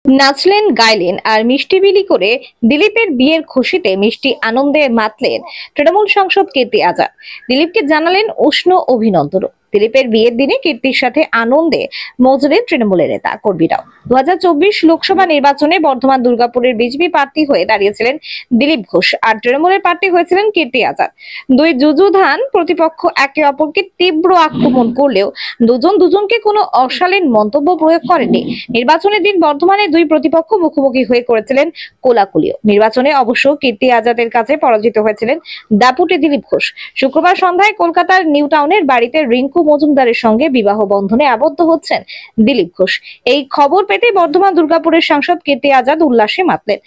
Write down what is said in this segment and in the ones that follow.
নাচলেন, গাইলেন আর মিষ্টি বিলি করে দিলীপের বিয়ের খুশিতে মিষ্টি আনন্দে মাতলেন তৃণমূল সাংসদ কীর্তি আজাদ। দিলীপকে জানালেন উষ্ণ অভিনন্দন। দিলীপের বিয়ের দিনে কীর্তির সাথে আনন্দে মজলেন তৃণমূলের নেতা কর্মীরাও। 2024 লোকসভা নির্বাচনে বর্ধমান দুর্গাপুরের বিজেপি প্রার্থী হয়ে দাঁড়িয়েছিলেন দিলীপ ঘোষ আর তৃণমূলের প্রার্থী হয়েছিলেন কীর্তি আজাদ। দুই যুযুধান প্রতিপক্ষ একে অপরকে তীব্র আক্রমণ করলেও দুজন দুজনকে কোনো অশালীন মন্তব্য প্রয়োগ করেনি। নির্বাচনের দিন বর্ধমানে দুই প্রতিপক্ষ মুখোমুখি হয়ে করেছিলেন কোলাকুলিও। নির্বাচনে অবশ্য কীর্তি আজাদের কাছে পরাজিত হয়েছিলেন দাপুটে দিলীপ ঘোষ। শুক্রবার সন্ধ্যায় কলকাতার নিউ টাউনের বাড়িতে রিঙ্কু মজুমদারের সঙ্গে বিবাহ বন্ধনে আবদ্ধ হচ্ছেন দিলীপ ঘোষ। এই খবর পেতে বর্ধমান দুর্গাপুরের সাংসদ কীর্তি আজাদ উল্লাসে মাতলেন।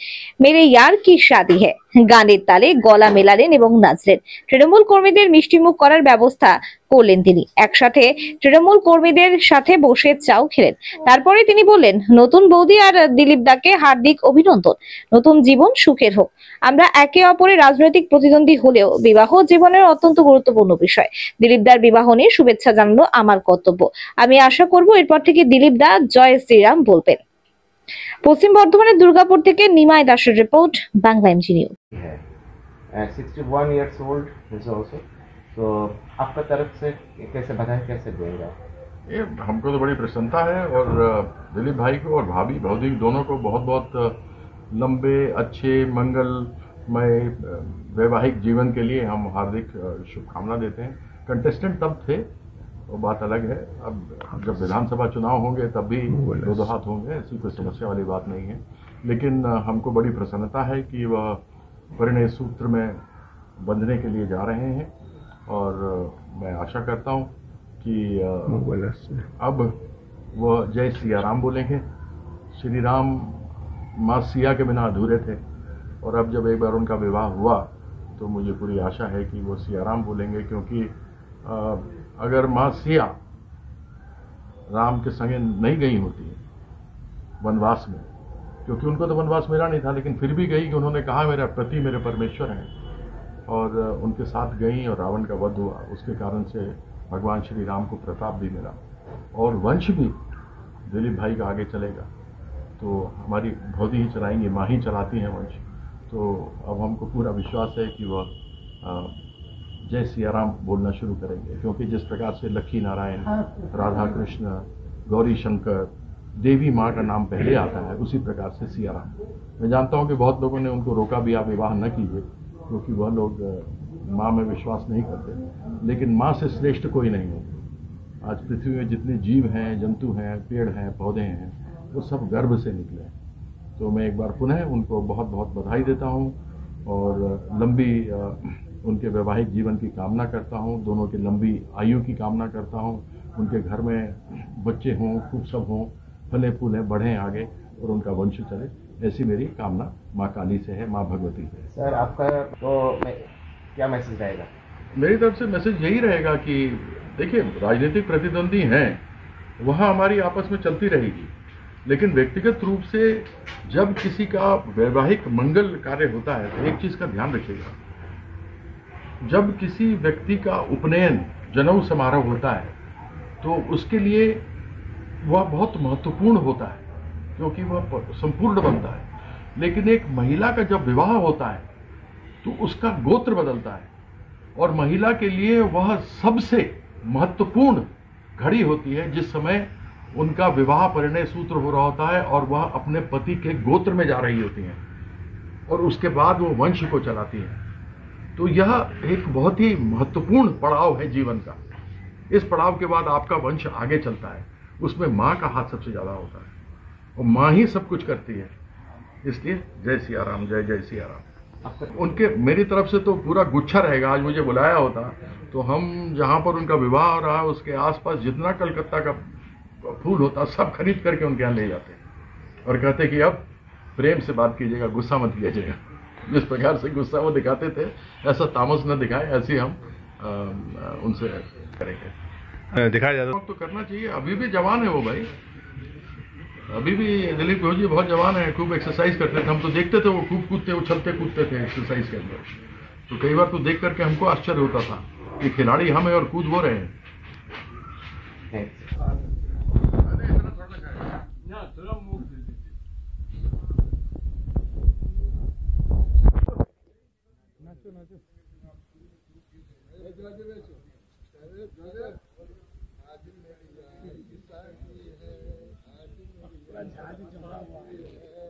মেরে ইয়ার কি শাদি হ্যায় গানের তালে গলা মেলালেন এবং নাচলেন। তৃণমূল কর্মীদের মিষ্টিমুখ করার ব্যবস্থা করলেন তিনি। একসাথে তৃণমূল কর্মীদের সাথে বসে চাও খেলেন। তারপরে তিনি বললেন, নতুন বৌদি আর দিলীপ দাকে হার্দিক অভিনন্দন। নতুন জীবন সুখের হোক। আমরা একে অপরের রাজনৈতিক প্রতিদ্বন্দ্বী হলেও বিবাহ জীবনের অত্যন্ত গুরুত্বপূর্ণ বিষয়। দিলীপ দার বিবাহ নিয়ে শুভেচ্ছা জানানো আমার কর্তব্য। আমি আশা করব এরপর থেকে দিলীপ দা জয় শ্রীরাম বলবেন। পশ্চিম বর্ধমানের দুর্গাপুর থেকে নিমাই দাসের report, Bangla MG news. 61 years old is also. तो आपका तरफ से कैसे बधाई कैसे देगा? ये हमको तो बड़ी प्रसन्नता है और दिलीप भाई को और भाभी भौजी दोनों को बहुत बहुत लंबे अच्छे मंगलमय वैवाहिक जीवन के लिए हम हार्दिक शुभकामना देते हैं। कंटेस्टेंट तब थे वो बात अलग है, अब जब विधानसभा चुनाव होंगे तब भी दो हाथ होंगे, ऐसी कोई समस्या वाली बात नहीं है। लेकिन हमको बड़ी प्रसन्नता है कि वह परिणय सूत्र में बंधने के लिए जा रहे हैं और मैं आशा करता हूं कि अब वह जय सिया राम बोलेंगे। श्री राम माँ सिया के बिना अधूरे थे और अब जब एक बार उनका विवाह हुआ तो मुझे पूरी आशा है कि वो सिया राम बोलेंगे, क्योंकि अगर माँ सिया राम के संगे नहीं गई होती वनवास में, क्योंकि उनको तो वनवास मिला नहीं था, लेकिन फिर भी गई कि उन्होंने कहा मेरा पति मेरे परमेश्वर हैं, और उनके साथ गई और रावण का वध हुआ। उसके कारण से भगवान श्री राम को प्रताप भी मिला और वंश भी दिलीप भाई का आगे चलेगा। तो हमारी भौजी ही चलाएंगी, माँ ही चलाती हैं वंश। तो अब हमको पूरा विश्वास है कि वह जय सिया राम बोलना शुरू करेंगे, क्योंकि जिस प्रकार से लक्ष्मी नारायण, राधा कृष्ण, गौरी शंकर, देवी माँ का नाम पहले आता है, उसी प्रकार से सिया राम। मैं जानता हूँ कि बहुत लोगों ने उनको रोका भी, आप विवाह न कीजिए, क्योंकि वह लोग माँ में विश्वास नहीं करते, लेकिन माँ से श्रेष्ठ कोई नहीं है। आज पृथ्वी में जितने जीव हैं, जंतु हैं, पेड़ हैं, पौधे हैं, वो सब गर्भ से निकले हैं। तो मैं एक बार पुनः उनको बहुत बहुत बधाई देता हूँ और लंबी उनके वैवाहिक जीवन की कामना करता हूँ, दोनों की लंबी आयु की कामना करता हूँ, उनके घर में बच्चे हों, खूब सब हों, फले फूलें, बढ़ें आगे और उनका वंश चले, ऐसी मेरी कामना माँ काली से है, माँ भगवती से। सर आपका तो क्या मैसेज रहेगा? मेरी तरफ से मैसेज यही रहेगा कि देखिए, राजनीतिक प्रतिद्वंदी हैं, वहाँ हमारी आपस में चलती रहेगी, लेकिन व्यक्तिगत रूप से जब किसी का वैवाहिक मंगल कार्य होता है तो एक चीज़ का ध्यान रखिएगा, जब किसी व्यक्ति का उपनयन जनेऊ समारोह होता है तो उसके लिए वह बहुत महत्वपूर्ण होता है, क्योंकि वह संपूर्ण बनता है। लेकिन एक महिला का जब विवाह होता है तो उसका गोत्र बदलता है और महिला के लिए वह सबसे महत्वपूर्ण घड़ी होती है, जिस समय उनका विवाह परिणय सूत्र हो रहा होता है और वह अपने पति के गोत्र में जा रही होती हैं और उसके बाद वो वंश को चलाती है। तो यह एक बहुत ही महत्वपूर्ण पड़ाव है जीवन का। इस पड़ाव के बाद आपका वंश आगे चलता है, उसमें माँ का हाथ सबसे ज़्यादा होता है और माँ ही सब कुछ करती है। इसलिए जय सिया राम, जय जय सिया राम। उनके मेरी तरफ से तो पूरा गुच्छा रहेगा। आज मुझे बुलाया होता तो हम जहाँ पर उनका विवाह हो रहा है उसके आसपास जितना कलकत्ता का फूल होता सब खरीद करके उनके यहाँ ले जाते और कहते कि अब प्रेम से बात कीजिएगा, गुस्सा मत कीजिएगा। जिस प्रकार से गुस्सा वो दिखाते थे ऐसा तामस न दिखाए, ऐसे हम उनसे करेंगे। दिखाया जाता तो करना चाहिए। अभी भी जवान है वो भाई, अभी भी दिलीप घोष बहुत जवान है, खूब एक्सरसाइज करते थे। हम तो देखते थे वो खूब कूदते, उछलते कूदते थे एक्सरसाइज के अंदर। तो कई बार तो देख करके हमको आश्चर्य होता था कि खिलाड़ी हम है और कूद वो रहे हैं। आज मेरी यारी साथी है, आज मेरी यारी